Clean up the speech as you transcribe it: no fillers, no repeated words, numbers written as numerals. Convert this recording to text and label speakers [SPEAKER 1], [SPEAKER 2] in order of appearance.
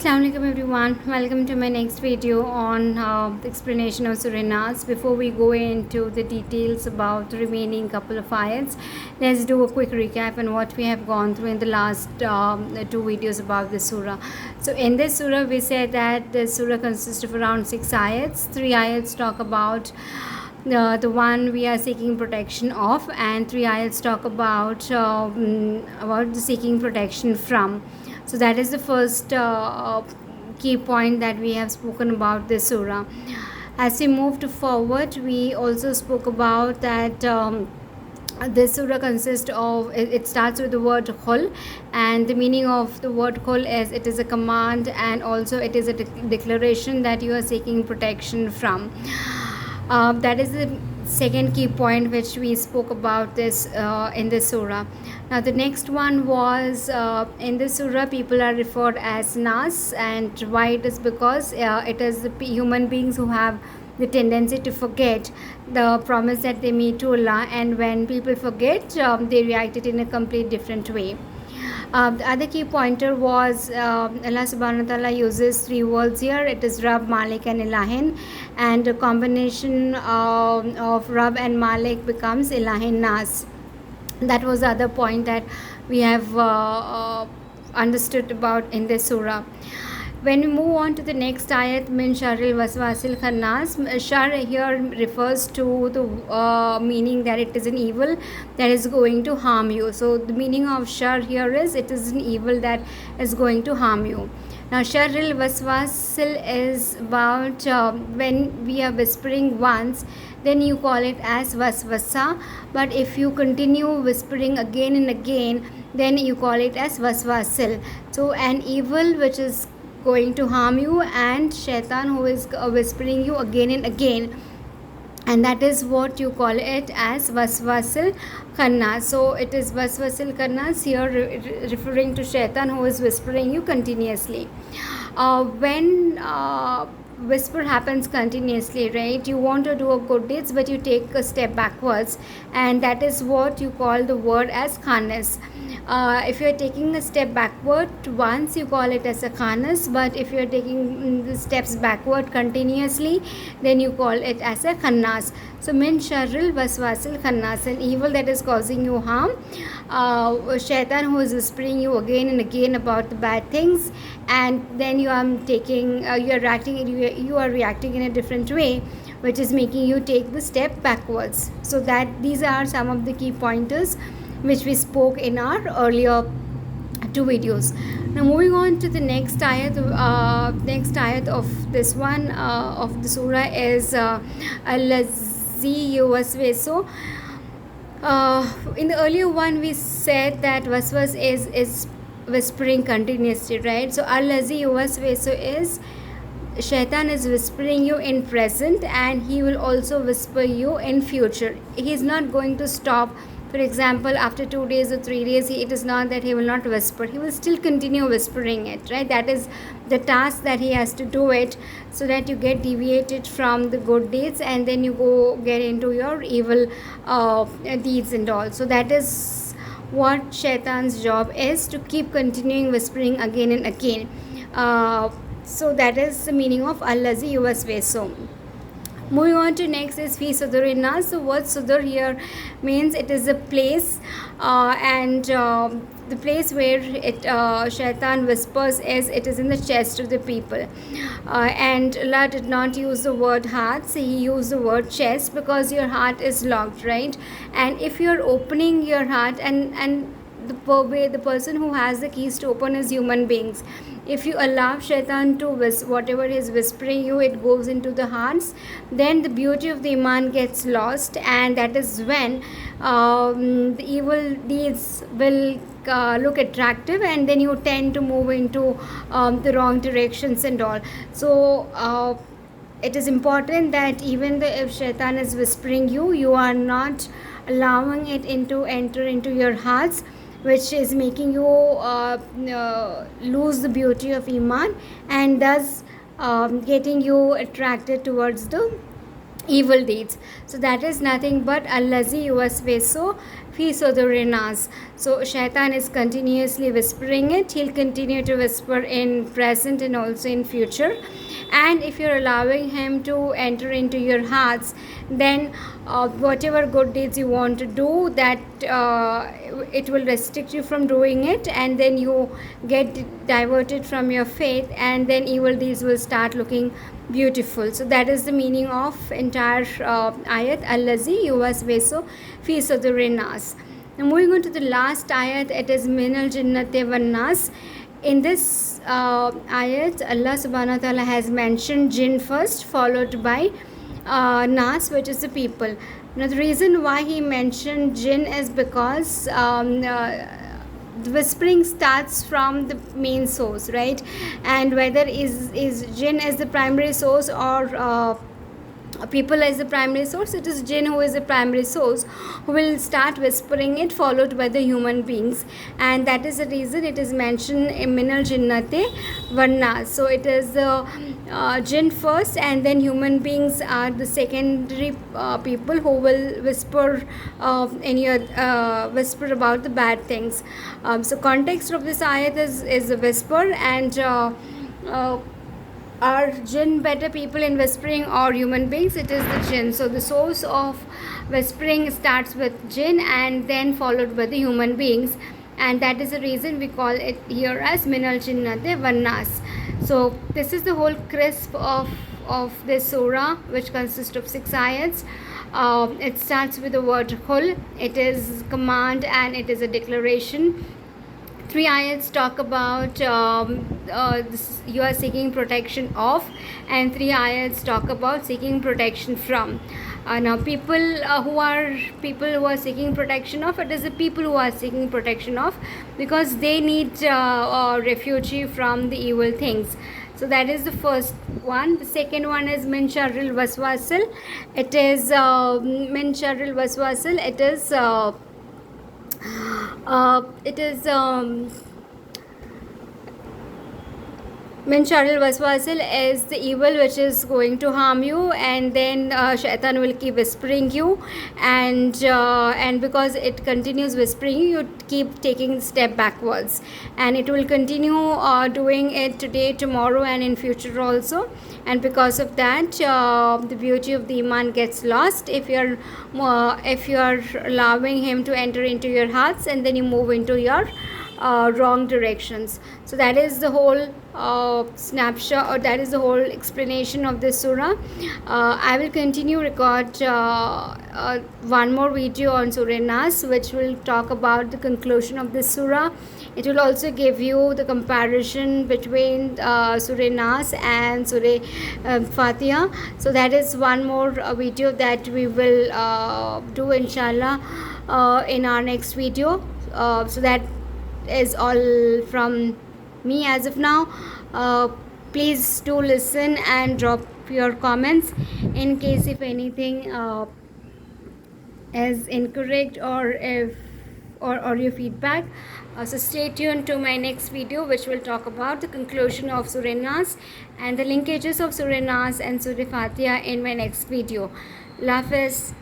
[SPEAKER 1] Assalamu alaikum everyone. Welcome to my next video on the explanation of Surah An-Nas. Before we go into the details about the remaining couple of ayats, let's do a quick recap on what we have gone through in the last two videos about the surah. So in this surah we said that the surah consists of around 6 ayats. 3 ayats talk about the one we are seeking protection of, and 3 ayats talk about the seeking protection from. So that is the first key point that we have spoken about this surah. As we moved forward, we also spoke about that this surah consists of, it starts with the word khul, and the meaning of the word khul is it is a command, and also it is a declaration that you are seeking protection from. That is the second key point which we spoke about this in this surah. Now the next one was in this surah people are referred as Nas, and why it is because it is the human beings who have the tendency to forget the promise that they made to Allah, and when people forget they react it in a complete different way. The other key pointer was Allah subhanahu wa ta'ala uses 3 words here. It is Rab, Malik and Ilahin, and a combination of Rab and Malik becomes Ilahin Nas. That was the other point that we have understood about in this surah. When we move on to the next ayat, min sharril waswasil khannas, shar here refers to the meaning that it is an evil that is going to harm you. So the meaning of shar here is it is an evil that is going to harm you. Now sharril waswasil is about when we are whispering once, then you call it as waswasa, but if you continue whispering again and again, then you call it as waswasil. So an evil which is going to harm you, and shaitan who is whispering you again and again, and that is what you call it as waswasil khannas. So it is waswasil khannas here referring to shaitan who is whispering you continuously. When whisper happens continuously, right, you want to do a good deeds but you take a step backwards, and that is what you call the word as khanas. If you are taking a step backward once, you call it as a khanas, but if you are taking the steps backward continuously, then you call it as a khannas. So min sharril waswasil khannas, an evil that is causing you harm, shaitan who is whispering you again and again about the bad things, and then you are reacting in a different way, which is making you take the step backwards. So that these are some of the key pointers which we spoke in our earlier 2 videos. Now moving on to the next ayat of this one of the surah is Allazi Yuwaswisu. In the earlier one we said that waswas is whispering continuously, right? So Allazi Yuwaswisu is shaitan is whispering you in present, and he will also whisper you in future. He is not going to stop. For example, after 2 days or 3 days, it is not that he will not whisper. He will still continue whispering it, right? That is the task that he has to do it, so that you get deviated from the good deeds, and then you go get into your evil deeds and all. So that is what shaitan's job is, to keep continuing whispering again and again. So that is the meaning of Allazi Yuwaswisu. Moving on to next is fi sudur An-Nas. So what sudur here means, it is a place, and the place where shaitan whispers it is in the chest of the people, and Allah did not use the word heart, so he used the word chest, because your heart is locked, right? And if you are opening your heart, and the person who has the keys to open is human beings, if you allow shaitan to whatever is whispering you, it goes into the hearts, then the beauty of the iman gets lost, and that is when the evil deeds will look attractive, and then you tend to move into the wrong directions and all. So it is important that even if shaitan is whispering you, you are not allowing it enter into your hearts, which is making you lose the beauty of iman, and thus getting you attracted towards the evil deeds. So that is nothing but Allazi Yuwaswisu fi fi sudurin nas. So shaitan is continuously whispering it. He'll continue to whisper in present and also in future. And if you're allowing him to enter into your hearts, then whatever good deeds you want to do, that it will restrict you from doing it, and then you get diverted from your faith, and then evil deeds will start looking beautiful. So that is the meaning of entire ayat, allazi yuwaswisu fi sudurin nas. Now moving on to the last ayat, it is minal jinnati wan nas. In this ayat, Allah subhanahu wa ta'ala has mentioned jinn first, followed by nas, which is the people. Now the reason why he mentioned jinn is because the whispering starts from the main source, right? And whether is jinn as the primary source or people as the primary source, it is jinn who is the primary source who will start whispering it, followed by the human beings. And that is the reason it is mentioned in minal jinnate varna. So it is the jinn first, and then human beings are the secondary people who will whisper in your whisper about the bad things. So context of this ayat is a whisper, and are jinn better people in whispering or human beings? It is the jinn. So the source of whispering starts with jinn and then followed by the human beings, and that is the reason we call it here as minal jinnati wan nas. So this is the whole crisp of this surah, which consists of 6 ayats. It starts with the word khul. It is command and it is a declaration. 3 ayats talk about you are seeking protection of, and 3 ayats talk about seeking protection from. Now people who are seeking protection of, it is the people who are seeking protection of, because they need refuge from the evil things. So that is the first one. The second one is min sharril waswasil. It is min sharril waswasil. It is min sharril waswasil is the evil which is going to harm you, and then shaitan will keep whispering you, and because it continues whispering you keep taking step backwards, and it will continue doing it today, tomorrow, and in future also. And because of that, the beauty of the iman gets lost if you're allowing him to enter into your hearts, and then you move into your wrong directions. So that is the whole snapshot, or that is the whole explanation of this surah. I will continue record one more video on Surah An-Nas, which will talk about the conclusion of this surah. It will also give you the comparison between Surah An-Nas and Surah Fatiha. So that is one more video that we will do inshallah in our next video. So that is all from me as of now. Please do listen and drop your comments in case if anything is incorrect, or your feedback. So stay tuned to my next video, which will talk about the conclusion of Surah An-Nas and the linkages of Surah An-Nas and Surah Fatiha in my next video. Allah Hafiz.